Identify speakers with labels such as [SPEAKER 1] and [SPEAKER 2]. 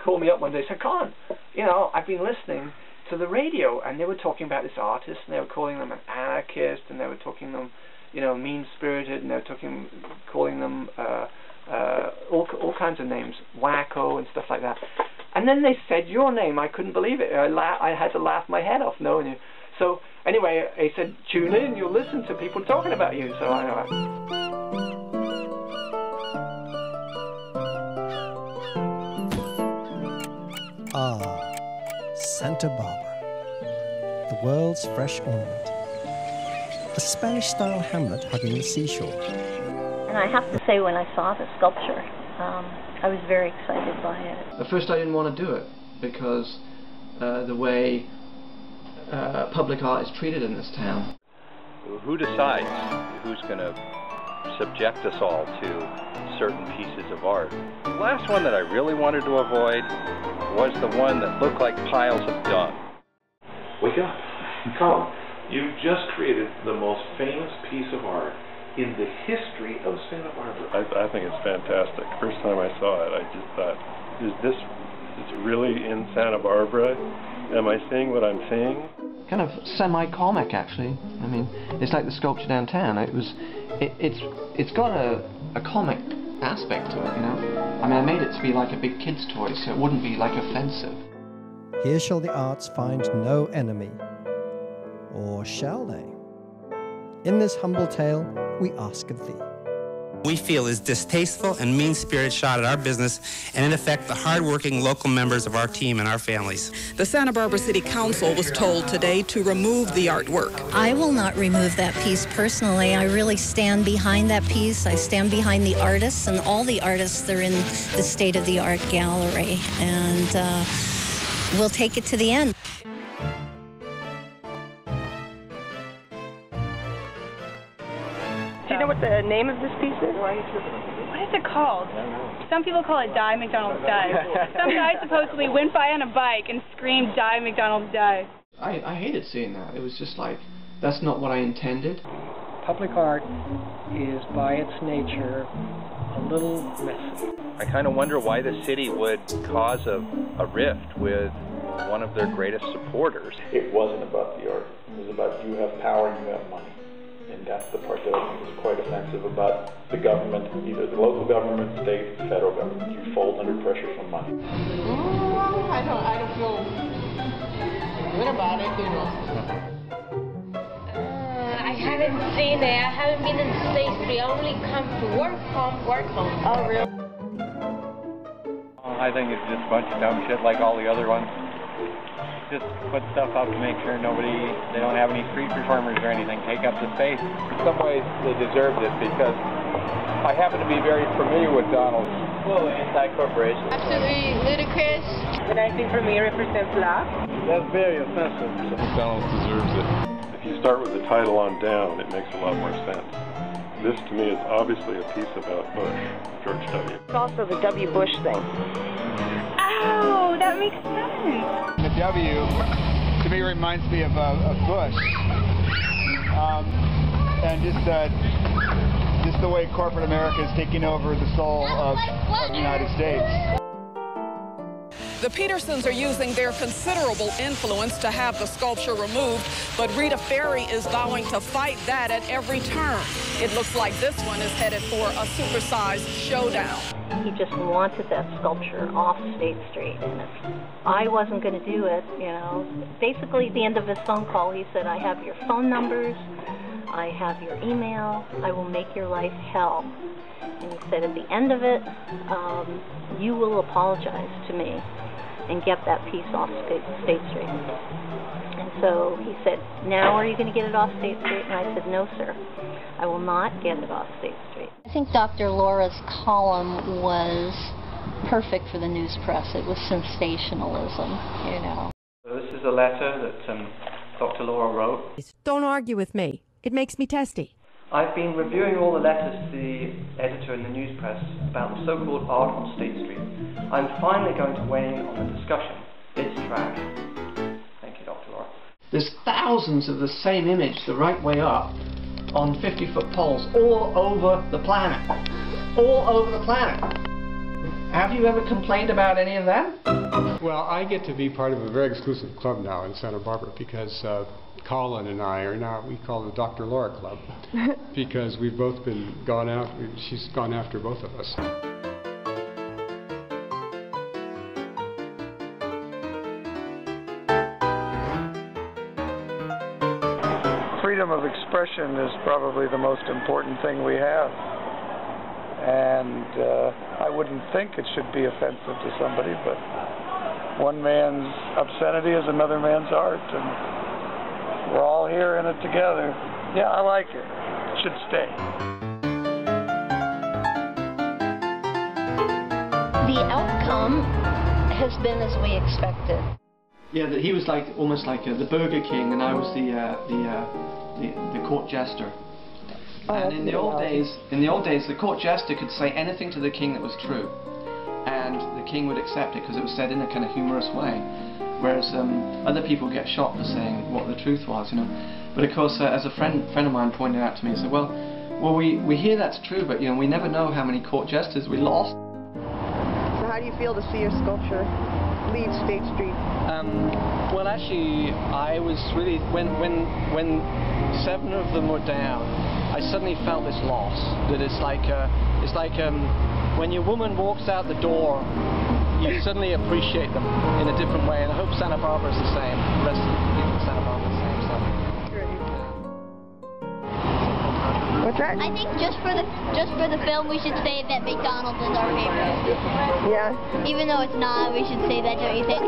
[SPEAKER 1] Called me up one day and said, Colin, you know, I've been listening to the radio, and they were talking about this artist, and they were calling them an anarchist, and they were talking them, you know, mean-spirited, and they were calling them all kinds of names, wacko and stuff like that. And then they said your name. I couldn't believe it. I had to laugh my head off knowing you. So anyway, he said, tune in, you'll listen to people talking about you. So I know.
[SPEAKER 2] Santa Barbara, the world's fresh ornament. A Spanish-style hamlet hugging the seashore.
[SPEAKER 3] And I have to say, when I saw the sculpture, I was very excited by it.
[SPEAKER 1] At first I didn't want to do it because the way public art is treated in this town.
[SPEAKER 4] Who decides who's going to subject us all to certain pieces of art? The last one that I really wanted to avoid was the one that looked like piles of dung.
[SPEAKER 5] Wake up. Colin, you've just created the most famous piece of art in the history of Santa Barbara.
[SPEAKER 6] I think it's fantastic. First time I saw it, I just thought, is this really in Santa Barbara? Am I seeing what I'm seeing?
[SPEAKER 1] Kind of semi-comic, actually. I mean, it's like the sculpture downtown. It's got a comic aspect to it, you know. I mean, I made it to be like a big kid's toy, so it wouldn't be like offensive.
[SPEAKER 2] Here shall the arts find no enemy. Or shall they? In this humble tale, we ask of thee.
[SPEAKER 7] We feel is distasteful and mean-spirited shot at our business and, in effect, the hard-working local members of our team and our families.
[SPEAKER 8] The Santa Barbara City Council was told today to remove the artwork.
[SPEAKER 3] I will not remove that piece personally. I really stand behind that piece. I stand behind the artists, and all the artists that are in the state-of-the-art gallery. And we'll take it to the end.
[SPEAKER 9] Do you know what the name of this piece is?
[SPEAKER 10] What is it called? Some people call it Die, McDonald, Die. Some guy supposedly went by on a bike and screamed, Die, McDonald, Die.
[SPEAKER 1] I hated seeing that. It was just like, that's not what I intended.
[SPEAKER 11] Public art is, by its nature, a little messy.
[SPEAKER 4] I kind of wonder why the city would cause a rift with one of their greatest supporters.
[SPEAKER 5] It wasn't about the art. It was about you have power and you have money. And that's the part that I think is quite offensive about the government, either the local government, state, federal government. You fold under pressure from money.
[SPEAKER 12] I don't feel good about it, you know.
[SPEAKER 13] I haven't seen it. I haven't been in State Street. I only come to work home, work home. Oh, really?
[SPEAKER 14] I think it's just a bunch of dumb shit like all the other ones. Just put stuff up to make sure they don't have any street performers or anything take up the space.
[SPEAKER 15] In some ways, they deserved it because I happen to be very familiar with Donald.
[SPEAKER 16] Whoa, anti-corporation.
[SPEAKER 12] Absolutely ludicrous.
[SPEAKER 9] And I think for me, it represents love.
[SPEAKER 6] That's very offensive. McDonald deserves it. If you start with the title on down, it makes a lot more sense. This, to me, is obviously a piece about Bush, George W.
[SPEAKER 9] It's also the W. Bush thing.
[SPEAKER 10] Oh, that makes sense.
[SPEAKER 17] The W, to me, reminds me of Bush. And just the way corporate America is taking over the soul of the United States.
[SPEAKER 8] The Petersons are using their considerable influence to have the sculpture removed, but Rita Ferry is vowing to fight that at every turn. It looks like this one is headed for a supersized showdown.
[SPEAKER 3] He just wanted that sculpture off State Street, and if I wasn't going to do it, you know, basically at the end of his phone call, he said, I have your phone numbers, I have your email, I will make your life hell. And he said, at the end of it, you will apologize to me and get that piece off State Street. And so he said, now are you going to get it off State Street? And I said, no, sir. I will not get it off State Street. I think Dr. Laura's column was perfect for the news press. It was sensationalism, you know.
[SPEAKER 1] This is a letter that Dr. Laura wrote.
[SPEAKER 18] Don't argue with me. It makes me testy.
[SPEAKER 1] I've been reviewing all the letters to the editor in the news press about the so-called art on State Street. I'm finally going to weigh in on the discussion. It's trash. Thank you, Dr. Laura. There's thousands of the same image the right way up on 50-foot poles all over the planet. All over the planet. Have you ever complained about any of that?
[SPEAKER 19] Well, I get to be part of a very exclusive club now in Santa Barbara because Colin and I are now, we call it the Dr. Laura Club, because we've both been gone out, she's gone after both of us.
[SPEAKER 20] Freedom of expression is probably the most important thing we have. And I wouldn't think it should be offensive to somebody, but one man's obscenity is another man's art, and we're all here in it together. Yeah, I like it. It should stay.
[SPEAKER 3] The outcome has been as we expected.
[SPEAKER 1] Yeah, that he was like almost like the Burger King, and I was the court jester. And in the old days, the court jester could say anything to the king that was true, and the king would accept it because it was said in a kind of humorous way. Whereas other people get shot for saying what the truth was, you know. But of course, as a friend of mine pointed out to me, he said, "Well, we hear that's true, but you know, we never know how many court jesters we lost."
[SPEAKER 9] So how do you feel to see your sculpture leave State Street?
[SPEAKER 11] Well, actually, I was really when 7 of them were down, I suddenly felt this loss. That it's like when your woman walks out the door, you suddenly appreciate them in a different way. And I hope Santa Barbara is the same. The rest of the people in Santa Barbara are the same. So.
[SPEAKER 9] What's that?
[SPEAKER 21] I think just for the film, we should say that McDonald's is our favorite.
[SPEAKER 9] Yeah.
[SPEAKER 21] Even though it's not, we should say that, don't you think?